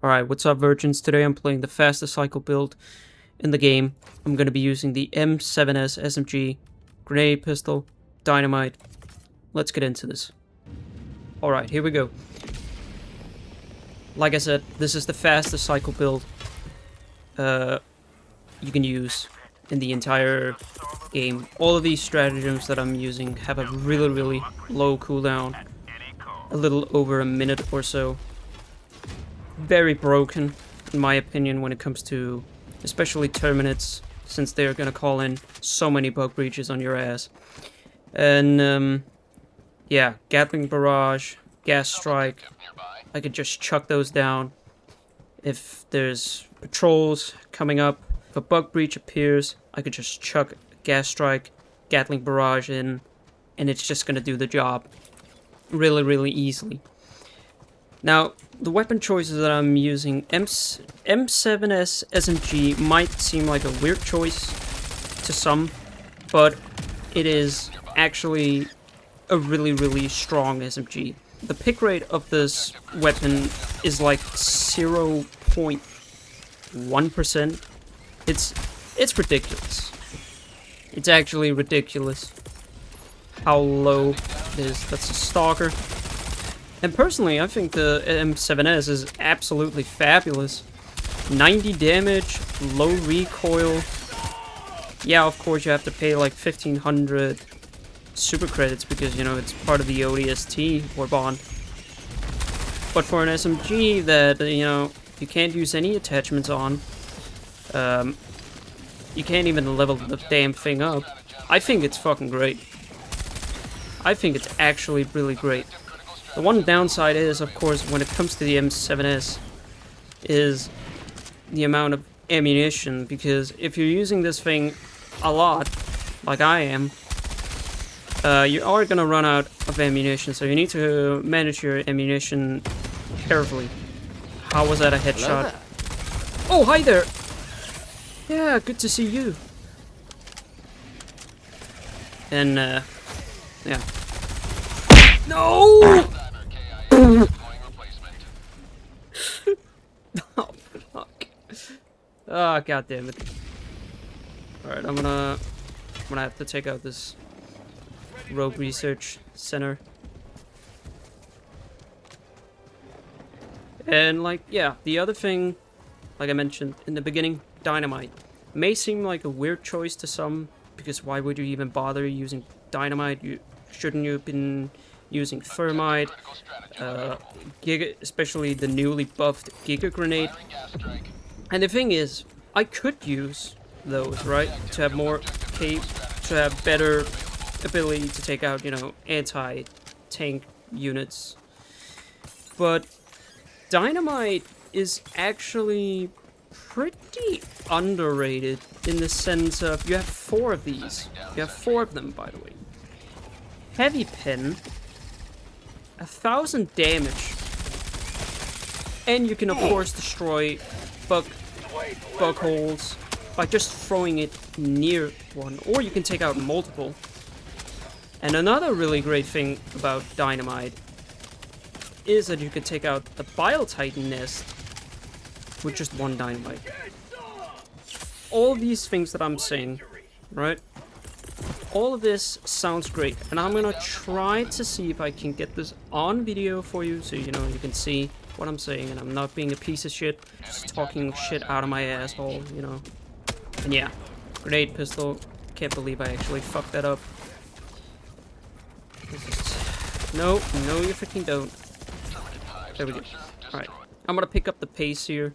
Alright, what's up virgins? Today I'm playing the fastest cycle build in the game. I'm going to be using the M7S SMG, grenade pistol, dynamite. Let's get into this. Alright, here we go. Like I said, this is the fastest cycle build you can use in the entire game. All of these stratagems that I'm using have a really low cooldown. A little over a minute or so. Very broken, in my opinion, when it comes to especially Terminids, since they're gonna call in so many bug breaches on your ass. And yeah, Gatling Barrage, Gas Strike, I could just chuck those down. If there's patrols coming up, if a bug breach appears, I could just chuck Gas Strike, Gatling Barrage in, and it's just gonna do the job really easily. Now, the weapon choices that I'm using, M7S SMG might seem like a weird choice to some, but it is actually a really strong SMG. The pick rate of this weapon is like 0.1%. It's ridiculous. It's actually ridiculous how low it is. That's a stalker. And personally, I think the M7S is absolutely fabulous. 90 damage, low recoil. Yeah, of course you have to pay like 1500 super credits because, you know, it's part of the ODST or bond. But for an SMG that, you know, you can't use any attachments on, you can't even level the damn thing up, I think it's fucking great. I think it's actually really great. The one downside is, of course, when it comes to the M7S, is the amount of ammunition, because if you're using this thing a lot, like I am, you are gonna run out of ammunition, so you need to manage your ammunition carefully. How was that a headshot? Oh, hi there! Yeah, good to see you. And, yeah. No! Oh, fuck. Oh, god damn it. Alright, I'm gonna have to take out this Rogue Research Center. And, like, yeah, the other thing, like I mentioned in the beginning, dynamite. May seem like a weird choice to some, because why would you even bother using dynamite? Shouldn't you have been using thermite, Giga, especially the newly buffed Giga Grenade. And the thing is, I could use those, right, to have more cape, to have better ability to take out, you know, anti-tank units. But dynamite is actually pretty underrated in the sense of you have 4 of these. You have 4 of them, by the way. Heavy Pen, 1000 damage, and you can of course destroy bug holes by just throwing it near one, or you can take out multiple. And another really great thing about dynamite is that you can take out the Bile Titan nest with just 1 dynamite. All these things that I'm saying, right? All of this sounds great, and I'm gonna try to see if I can get this on video for you, so you know you can see what I'm saying, and I'm not being a piece of shit, just talking shit out of my asshole, you know. And yeah, grenade pistol. Can't believe I actually fucked that up. No, you freaking don't. There we go. Alright, I'm gonna pick up the pace here.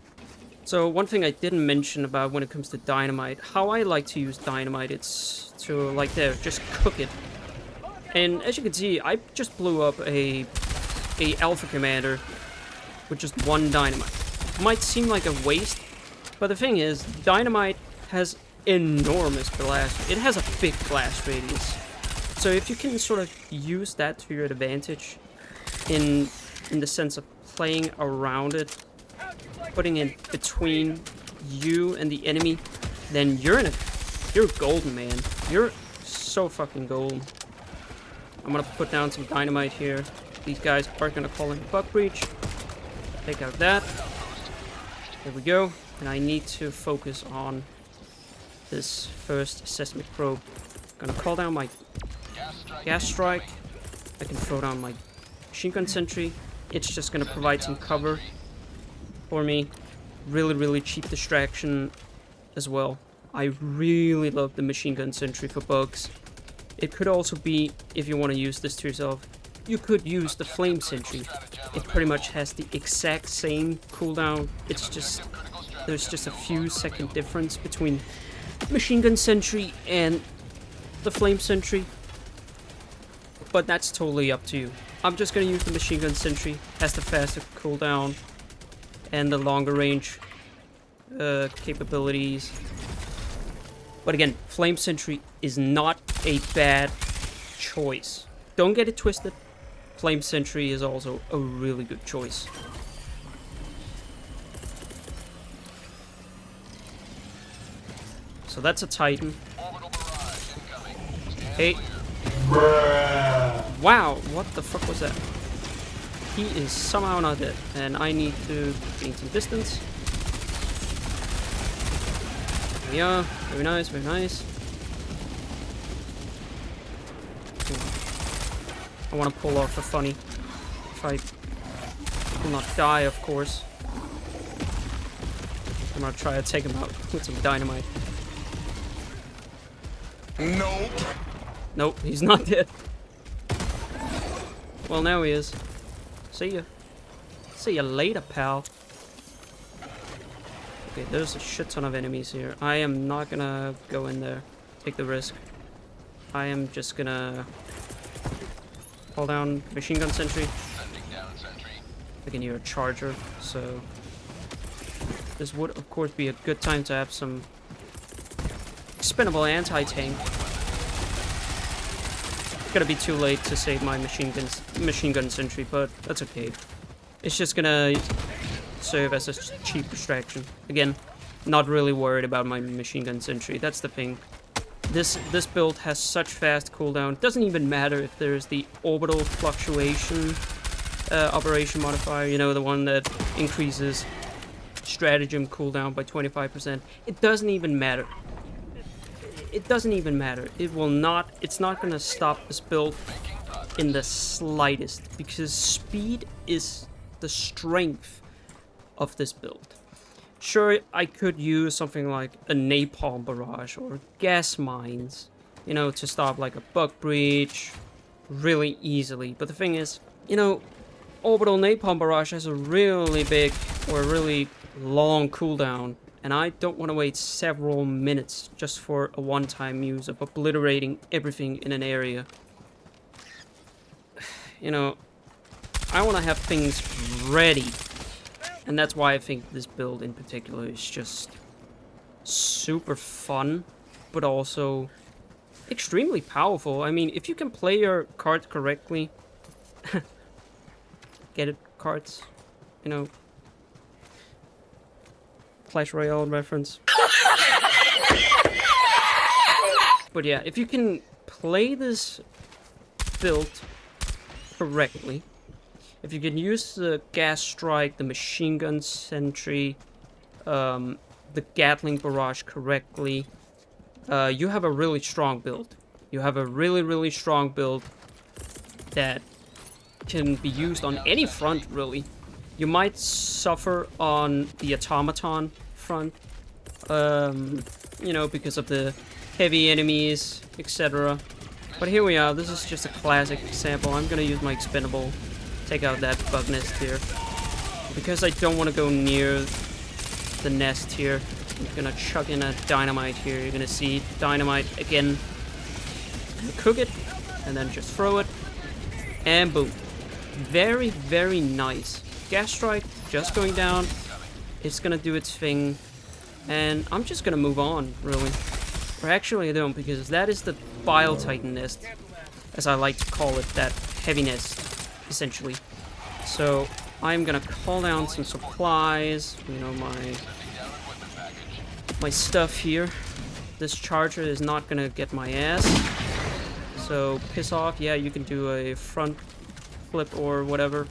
So one thing I didn't mention about when it comes to dynamite, how I like to use dynamite, it's to, like there, just cook it. And as you can see, I just blew up a Alpha Commander with just 1 dynamite. Might seem like a waste, but the thing is, dynamite has enormous blast. It has a big blast radius. So if you can sort of use that to your advantage in the sense of playing around it, putting it between you and the enemy, then you're golden, man. You're so fucking golden. I'm gonna put down some dynamite here. These guys are gonna call in bug breach. Take out that. There we go. And I need to focus on this first seismic probe. Gonna call down my gas strike. I can throw down my machine gun sentry. It's just gonna provide some cover for me. Really cheap distraction as well. I really love the machine gun sentry for bugs. It could also be, if you want to use this to yourself, you could use the flame sentry. It pretty much has the exact same cooldown. It's just, there's just a few second difference between machine gun sentry and the flame sentry. But that's totally up to you. I'm just gonna use the machine gun sentry. Has the faster cooldown and the longer range capabilities. But again, flame sentry is not a bad choice. Don't get it twisted. Flame sentry is also a really good choice. So that's a Titan. Hey. Wow, what the fuck was that? He is somehow not dead, and I need to gain some distance. There we are. Very nice, very nice. I want to pull off a funny. If I will not die, of course. I'm gonna try to take him out with some dynamite. Nope. Nope, he's not dead. Well, now he is. See ya. See ya later, pal. Okay, there's a shit ton of enemies here. I am not gonna go in there. Take the risk. I am just gonna call down machine gun sentry. I can hear a charger, so this would of course be a good time to have some expendable anti-tank. It's gonna be too late to save my machine gun sentry, but that's okay. It's just gonna serve as a cheap distraction. Again, not really worried about my machine gun sentry. That's the thing. This build has such fast cooldown. It doesn't even matter if there's the orbital fluctuation operation modifier, you know, the one that increases stratagem cooldown by 25%. It doesn't even matter. It doesn't even matter. It's not gonna stop this build in the slightest, because speed is the strength of this build. Sure, I could use something like a napalm barrage or gas mines, you know, to stop like a bug breach really easily. But the thing is, you know, orbital napalm barrage has a really big or really long cooldown, and I don't want to wait several minutes just for a one-time use of obliterating everything in an area. You know, I want to have things ready. And that's why I think this build in particular is just super fun, but also extremely powerful. I mean, if you can play your cards correctly, get it, cards, you know, Clash Royale reference. But yeah, if you can play this build correctly, if you can use the gas strike, the machine gun sentry, the Gatling barrage correctly, you have a really strong build. You have a really strong build that can be used on any front, really. You might suffer on the automaton front, you know, because of the heavy enemies, etc. But here we are. This is just a classic example. I'm gonna use my expendable. Take out that bug nest here. Because I don't want to go near the nest here, I'm gonna chuck in a dynamite here. You're gonna see dynamite again. And cook it, and then just throw it. And boom. Very nice. Gas strike, just going down. It's gonna do its thing. And I'm just gonna move on, really. Or actually I don't, because that is the Bile Titan nest. As I like to call it, that heavy nest. Essentially. So I'm gonna call down some supplies, you know, my stuff here. This charger is not gonna get my ass, so piss off. Yeah, you can do a front flip or whatever.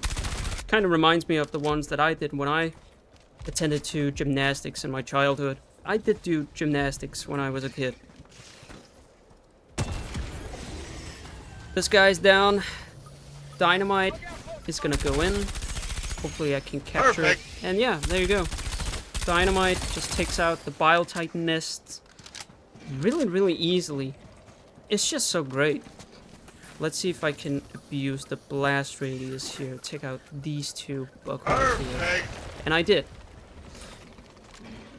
Kind of reminds me of the ones that I did when I attended to gymnastics in my childhood. I did do gymnastics when I was a kid. This guy's down. Dynamite is gonna go in. Hopefully I can capture it. And yeah, there you go. Dynamite just takes out the Bile Titan nests really, really easily. It's just so great. Let's see if I can abuse the blast radius here. Take out these two buckles here. And I did.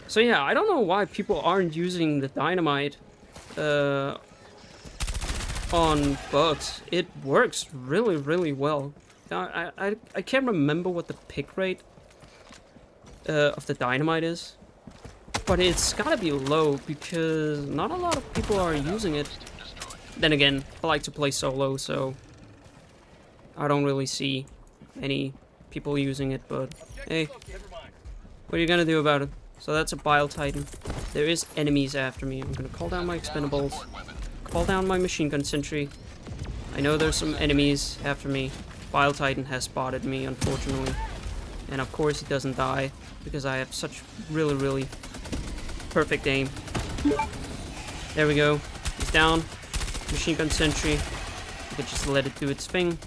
So yeah, I don't know why people aren't using the dynamite on bugs. It works really, really well. I can't remember what the pick rate of the dynamite is, but it's gotta be low because not a lot of people are using it. Then again, I like to play solo, so I don't really see any people using it, but hey, what are you gonna do about it? So that's a Bile Titan. There is enemies after me. I'm gonna call down my expendables, call down my machine gun sentry. I know there's some enemies after me. Bile Titan has spotted me, unfortunately. And of course he doesn't die, because I have such really, really perfect aim. There we go. He's down. Machine gun sentry. I could just let it do its thing.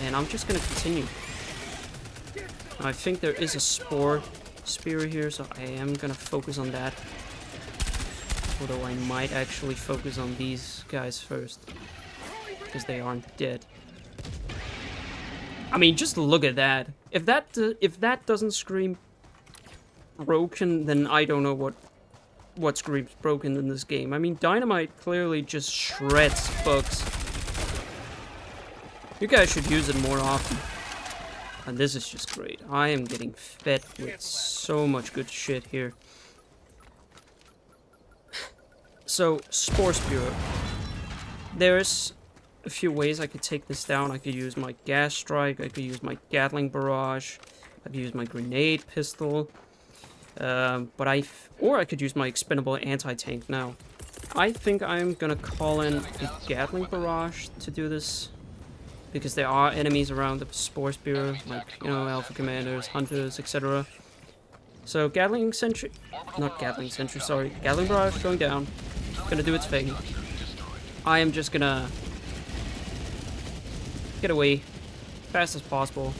And I'm just gonna continue. I think there is a spore spear here, so I am gonna focus on that. Although I might actually focus on these guys first, because they aren't dead. I mean, just look at that. If that doesn't scream broken, then I don't know what screams broken in this game. I mean, Dynamite clearly just shreds bugs. You guys should use it more often. And this is just great. I am getting fed with so much good shit here. So, Spore Spear. There's a few ways I could take this down. I could use my gas strike, I could use my Gatling barrage, I could use my grenade pistol, or I could use my expendable anti-tank now. I think I'm gonna call in a Gatling barrage to do this, because there are enemies around the Spore Spear, like, you know, Alpha Commanders, Hunters, etc. So Gatling Sentry, not Gatling Sentry, sorry, Gatling barrage going down, gonna do its thing. I am just gonna get away fast as possible.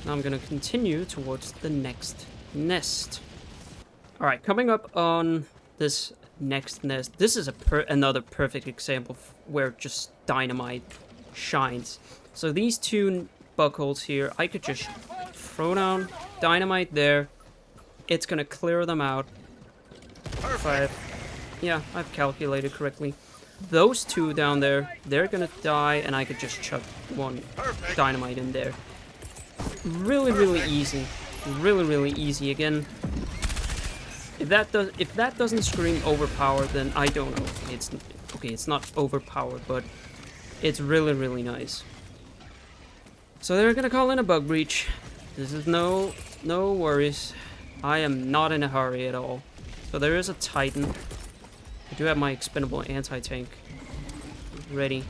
Now I'm gonna continue towards the next nest. Alright, coming up on this next nest, this is another perfect example where just Dynamite shines. So these two buckholes here, I could just throw down Dynamite there. It's gonna clear them out. Yeah, I've calculated correctly. Those two down there, they're gonna die, and I could just chuck one Dynamite in there. Really, really easy. Really, really easy. Again, if that doesn't scream overpowered, then I don't know. It's not overpowered, but it's really, really nice. So they're gonna call in a bug breach. This is no worries. I am not in a hurry at all. So there is a Titan. I do have my expendable anti-tank ready.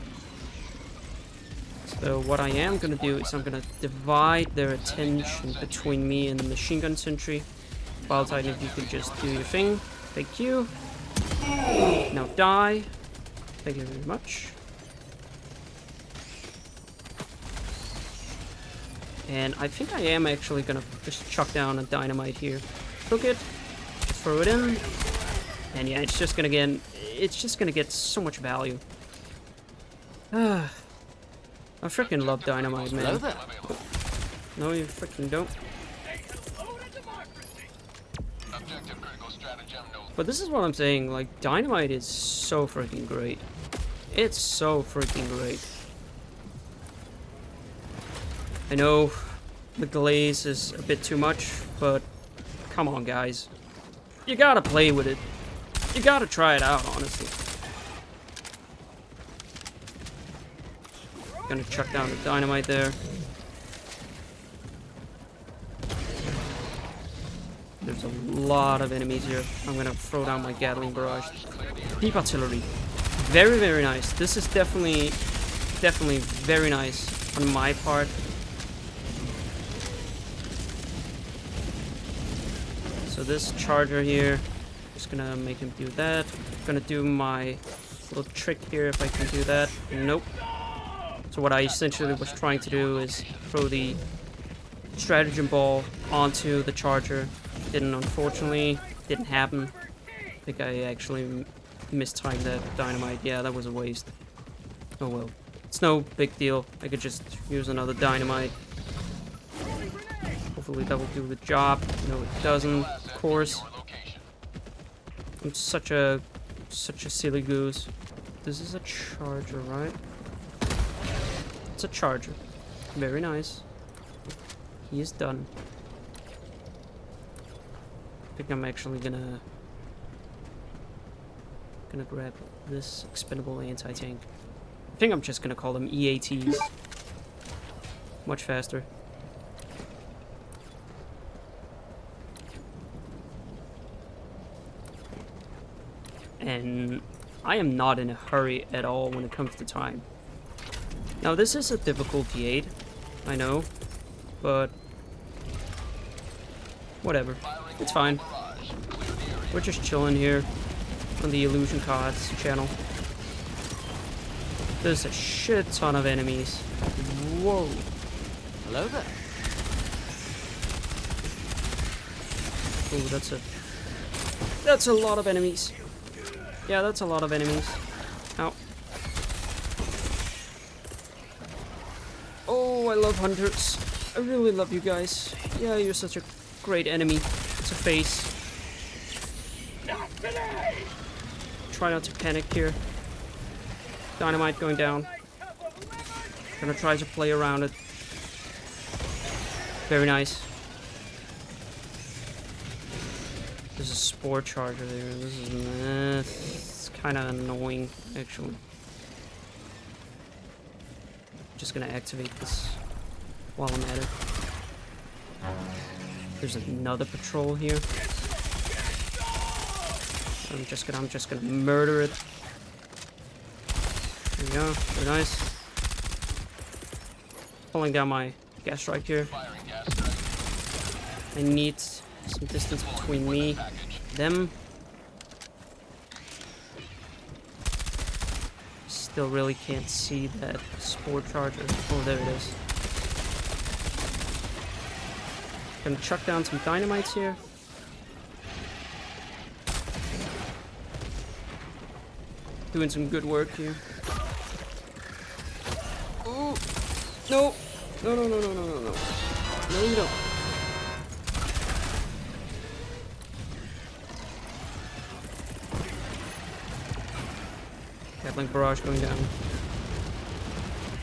So what I am gonna do is I'm gonna divide their attention between me and the machine gun sentry. Bile Titan, if you could just do your thing. Thank you. Now die. Thank you very much. And I think I am actually gonna just chuck down a Dynamite here. Cook it. Just throw it in. And yeah, it's just gonna get so much value. I freaking love Dynamite, man. No, you freaking don't. But this is what I'm saying, like, Dynamite is so freaking great. It's so freaking great. I know the glaze is a bit too much, but come on, guys. You gotta play with it. You gotta try it out, honestly. Gonna chuck down the Dynamite there. There's a lot of enemies here. I'm gonna throw down my Gatling barrage. Deep artillery. Very, very nice. This is definitely very nice on my part. So this charger here, just gonna make him do that. Gonna do my little trick here if I can do that. Nope. So what I essentially was trying to do is throw the stratagem ball onto the charger. Didn't, unfortunately. Didn't happen. I think I actually mistimed that dynamite. Yeah, that was a waste. Oh well. It's no big deal. I could just use another dynamite. Hopefully that will do the job. No, it doesn't, of course. I'm such a silly goose. This is a charger, right? It's a charger. Very nice. He is done. I think I'm actually gonna grab this expendable anti-tank. I think I'm just gonna call them EATs. Much faster. And I am not in a hurry at all when it comes to time. Now this is a difficulty 8, I know, but whatever, it's fine. We're just chilling here on the Illusion Cards channel. There's a shit ton of enemies. Whoa. Hello there. Ooh, that's a lot of enemies. Yeah, that's a lot of enemies. Ow. Oh, I love hunters. I really love you guys. Yeah, you're such a great enemy. It's a face. Try not to panic here. Dynamite going down. Gonna try to play around it. Very nice. There's a spore charger there. This is it's kind of annoying, actually. Just gonna activate this while I'm at it. There's another patrol here. I'm just gonna murder it. There we go. Very nice. Pulling down my gas strike here. I need some distance between me and them. Still really can't see that spore charger. Oh, there it is. Gonna chuck down some dynamites here. Doing some good work here. Ooh! No! No, no, no, no, no, no, no. No, you don't. Gatling barrage going down.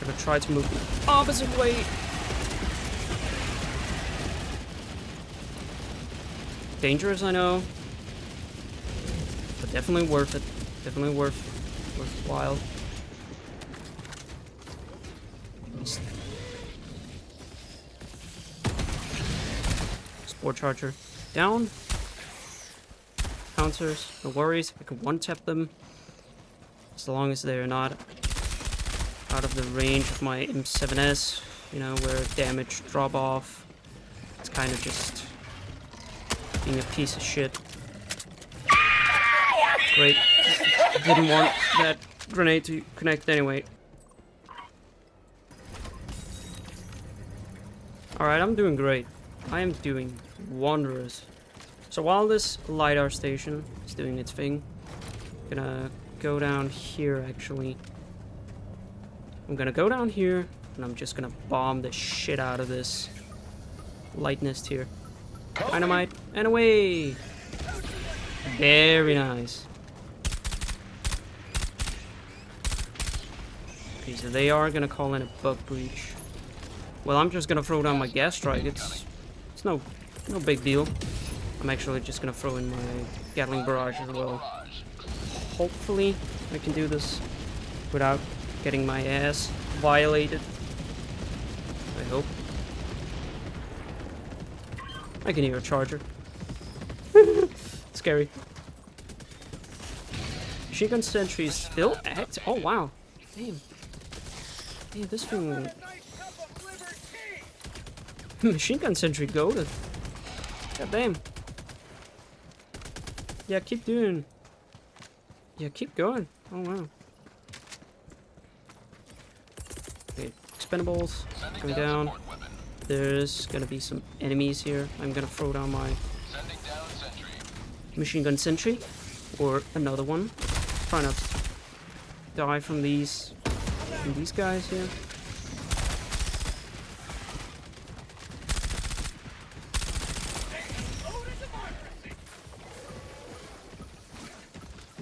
Gonna try to move the opposite way. Dangerous, I know. But definitely worth it. Definitely worthwhile. Spore charger down. Counters, no worries. I can one-tap them. As long as they're not out of the range of my M7S, you know, where damage drop off. It's kind of just being a piece of shit. Great. Didn't want that grenade to connect anyway. Alright, I'm doing great. I am doing wondrous. So while this LiDAR station is doing its thing, I'm gonna go down here actually. I'm gonna go down here and I'm just gonna bomb the shit out of this light nest here. Dynamite and away! Very nice. Okay, so they are gonna call in a bug breach. Well, I'm just gonna throw down my gas strike. It's no big deal. I'm actually just gonna throw in my Gatling barrage as well. Hopefully I can do this without getting my ass violated. I hope. I can hear a charger. Scary. Machine gun sentry is still active. Oh wow. Damn. Hey, this thing. Machine gun sentry goated. God damn. Yeah, keep doing. Yeah, keep going. Oh wow. Okay, expendables going down. There's gonna be some enemies here. I'm gonna throw down my machine gun sentry or another one. Try not to die from these guys here.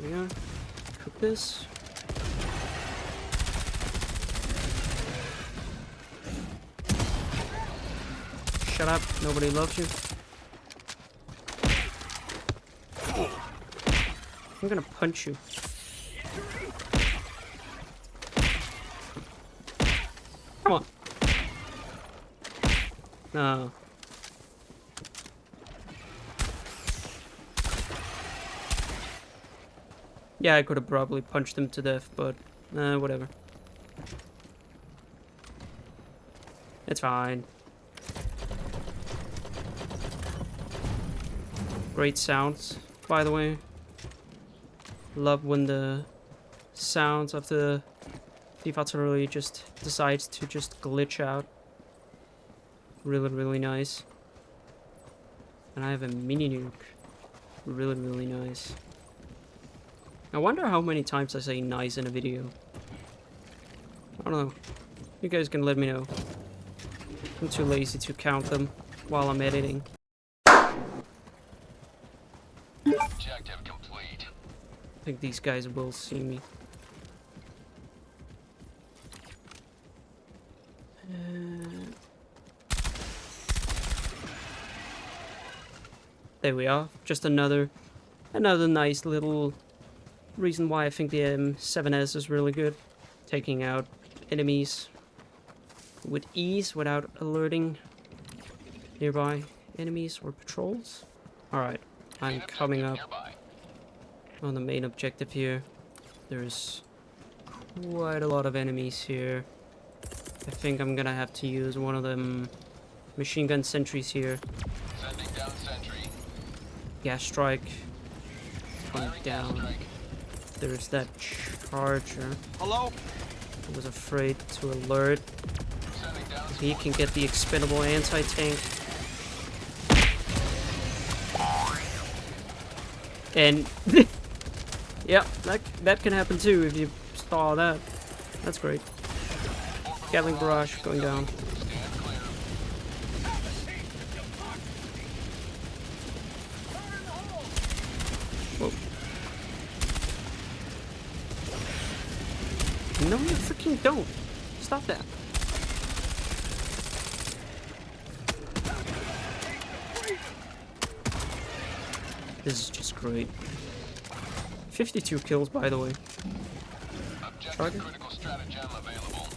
There we go. Cook this. Shut up, nobody loves you. I'm gonna punch you. Come on. No. Yeah, I could have probably punched him to death, but whatever. It's fine. Great sounds, by the way. Love when the sounds of the Thief Artillery just decides to just glitch out. Really, really nice. And I have a mini nuke. Really, really nice. I wonder how many times I say nice in a video. I don't know. You guys can let me know. I'm too lazy to count them while I'm editing. Objective complete. I think these guys will see me. There we are. Just another nice little reason why I think the M7S is really good. Taking out enemies with ease without alerting nearby enemies or patrols. Alright, I'm coming up on the main objective here. There's quite a lot of enemies here. I think I'm gonna have to use one of them machine gun sentries here. Sending down sentry. Gas strike. Going down. There's that charger. Hello? I was afraid to alert. He can get the expendable anti-tank. And yeah, that can happen too if you stall that. That's great. Gatling barrage going down. Whoa. No, you freaking don't. Stop that. This is just great. 52 kills, by the way. Objective critical stratagem available.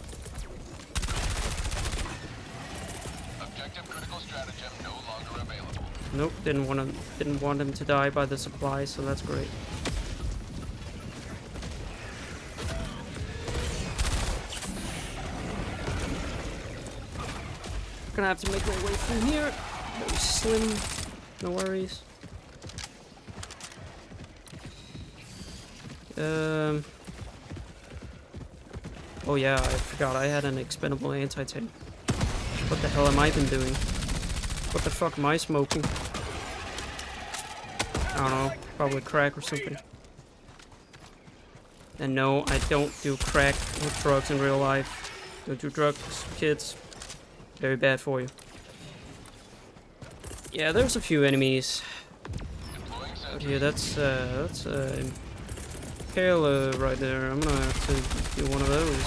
Objective critical stratagem no longer available. Nope, didn't want him to die by the supply, so that's great. Gonna have to make my way through here. Very slim, no worries. Oh yeah, I forgot I had an expendable anti-tank. What the hell am I been doing? What the fuck am I smoking? I don't know, probably crack or something. And no, I don't do crack or drugs in real life. Don't do drugs, kids. Very bad for you. Yeah, there's a few enemies out here. That's Impale right there. I'm gonna have to do one of those.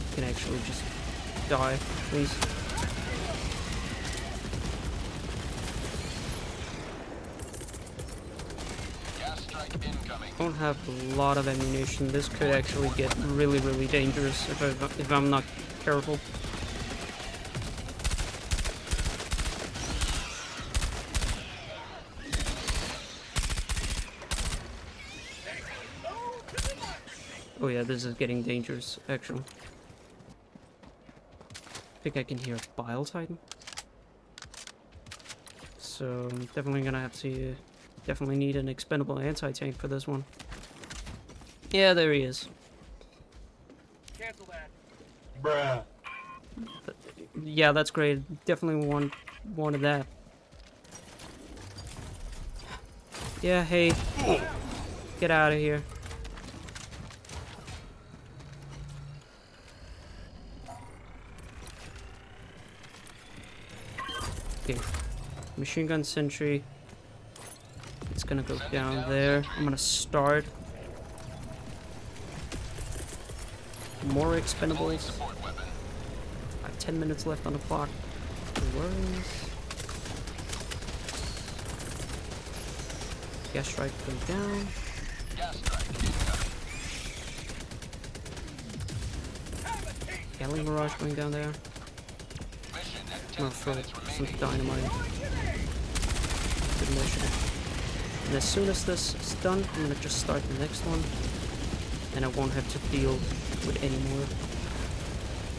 You can actually just die, please. I don't have a lot of ammunition. This could actually get really, really dangerous if I'm not careful. Oh yeah, this is getting dangerous, actually. I think I can hear a Bile Titan. So I'm definitely gonna have to... Definitely need an expendable anti-tank for this one. Yeah, there he is. Cancel that. Bruh. Yeah, that's great. Definitely wanted that. Yeah, hey. Get out of here. Okay. Machine gun sentry. It's gonna go down there. I'm gonna start. More expendables. Support weapon. I have 10 minutes left on the clock. No worries. Gas strike going down. Gas strike incoming. Gatling barrage going down there. Mission at I'm 10 gonna throw minutes some remaining. dynamite. Good mission. And as soon as this is done, I'm gonna just start the next one. And I won't have to deal with any more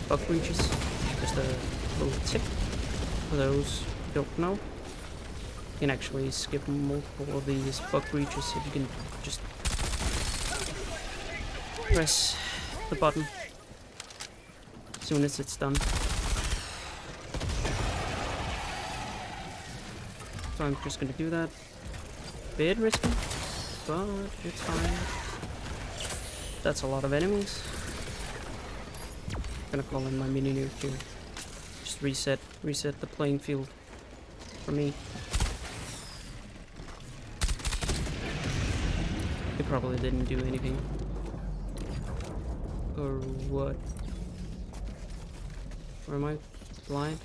bug breaches. Just a little tip for those who don't know. You can actually skip multiple of these bug breaches if you can just press the button as soon as it's done. So I'm just gonna do that. Bit risky, but it's fine. That's a lot of enemies. Gonna call in my mini nuke here. Just reset the playing field for me. It probably didn't do anything. Or what? Or am I blind?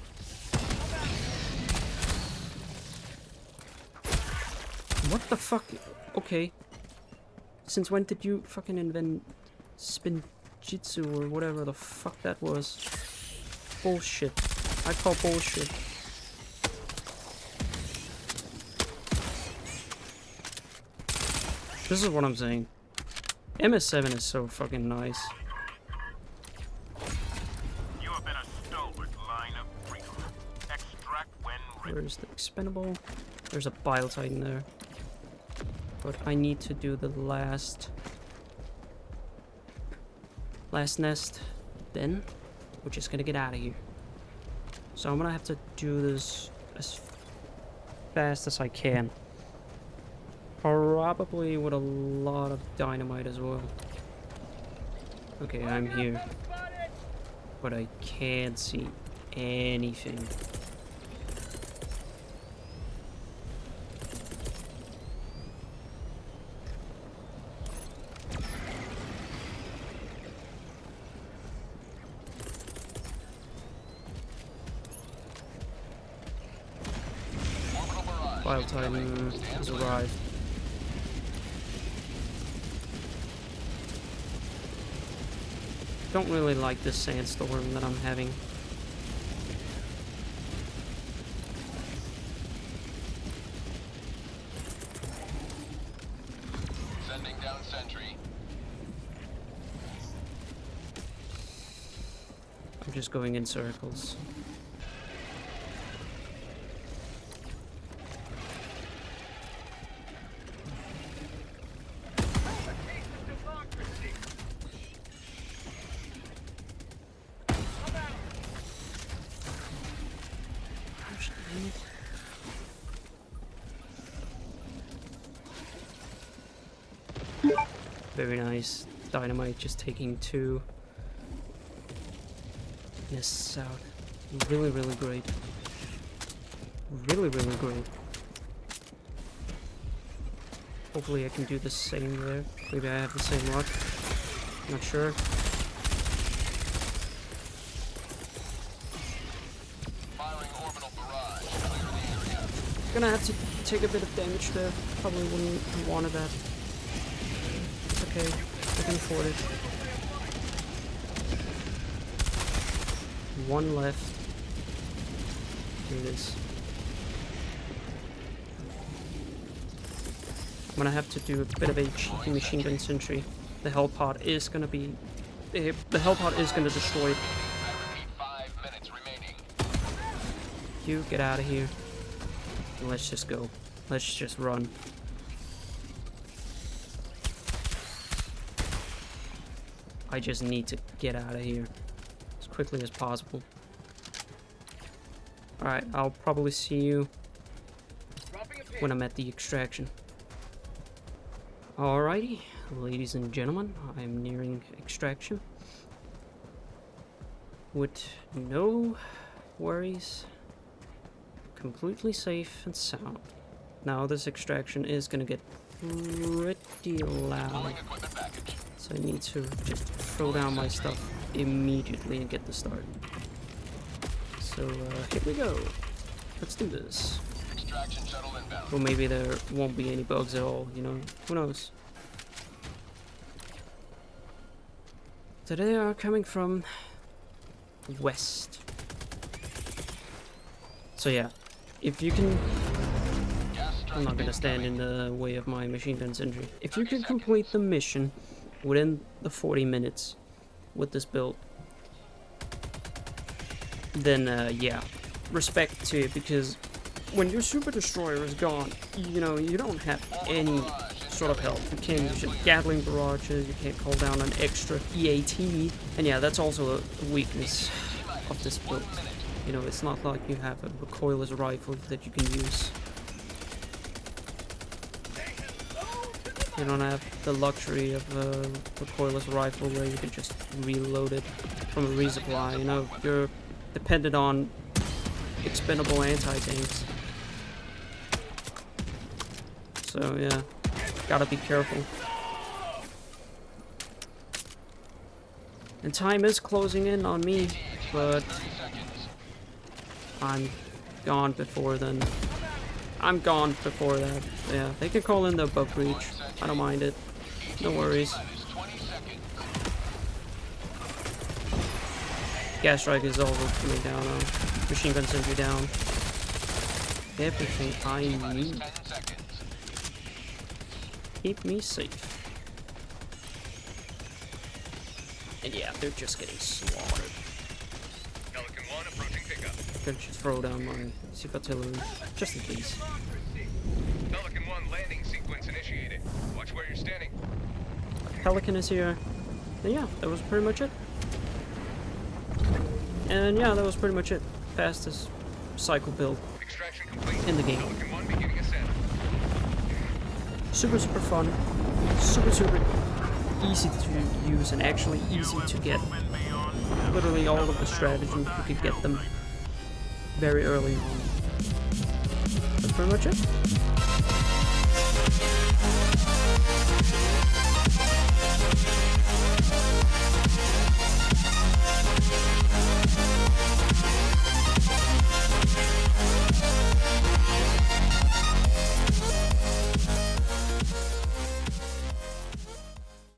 What the fuck? Okay. Since when did you fucking invent Spinjitzu or whatever the fuck that was? Bullshit. I call bullshit. This is what I'm saying. MS7 is so fucking nice. You have been a stalwart line of recruit. Extract when ready. Where's the expendable? There's a Bile Titan there. But I need to do the last nest then, which is gonna get out of here. So I'm gonna have to do this as fast as I can. Probably with a lot of dynamite as well. Okay, I'm here. But I can't see anything. Orbital barrage. Bile Titan has arrived. Don't really like this sandstorm that I'm having. Sending down sentry. I'm just going in circles. Very nice. Dynamite just taking 2 nests out. Really, really great. Really, really great. Hopefully I can do the same there. Maybe I have the same luck. Not sure. Firing orbital barrage. Clear the area. Gonna have to take a bit of damage there. Probably wouldn't have wanted that. It's okay. I can afford it. 1 left. Here it is. I'm gonna have to do a bit of a cheeky machine gun sentry The hell pod is gonna be... The hell pod is gonna destroy it. I repeat, 5 minutes remaining. You get out of here. Let's just go. Let's just run. I just need to get out of here as quickly as possible. Alright, I'll probably see you Dropping a pin. when I'm at the extraction. Alrighty, ladies and gentlemen, I'm nearing extraction. With no worries. Completely safe and sound. Now this extraction is gonna get pretty loud. Pulling equipment package. So I need to just throw down my stuff immediately and get the start. So here we go. Let's do this. Extraction shuttle inbound. Or maybe there won't be any bugs at all, you know? Who knows? So they are coming from west. So yeah, if you can... Gas I'm not gonna stand in the way of my machine gun sentry. If you can complete the mission within the 40 minutes with this build, then yeah, respect to it, because when your super destroyer is gone, you know, you don't have any sort of help. You can't use your Gatling barrages, you can't call down an extra EAT, and yeah, that's also a weakness of this build. You know, it's not like you have a recoilless rifle that you can use. You don't have the luxury of a recoilless rifle where you can just reload it from a resupply. You know, you're dependent on expendable anti-tanks. So yeah, gotta be careful. And time is closing in on me, but I'm gone before then. I'm gone before that. Yeah, they can call in the bug breach. I don't mind it. No worries. Gas strike is also coming down now. Machine gun sentry down. Everything I need. Keep me safe. And yeah, they're just getting slaughtered. Pelican 1 approaching pickup. Gonna just throw down my super artillery, just in case. Pelican 1 landing sequence initiated. Watch where you're standing. Pelican is here. And yeah, that was pretty much it. And yeah, that was pretty much it. Fastest cycle build Extraction complete. in the game. Pelican 1 beginning ascent. Super fun. Super easy to use and actually easy to get. Literally all of the strategies, you could get them very early on. That's pretty much it.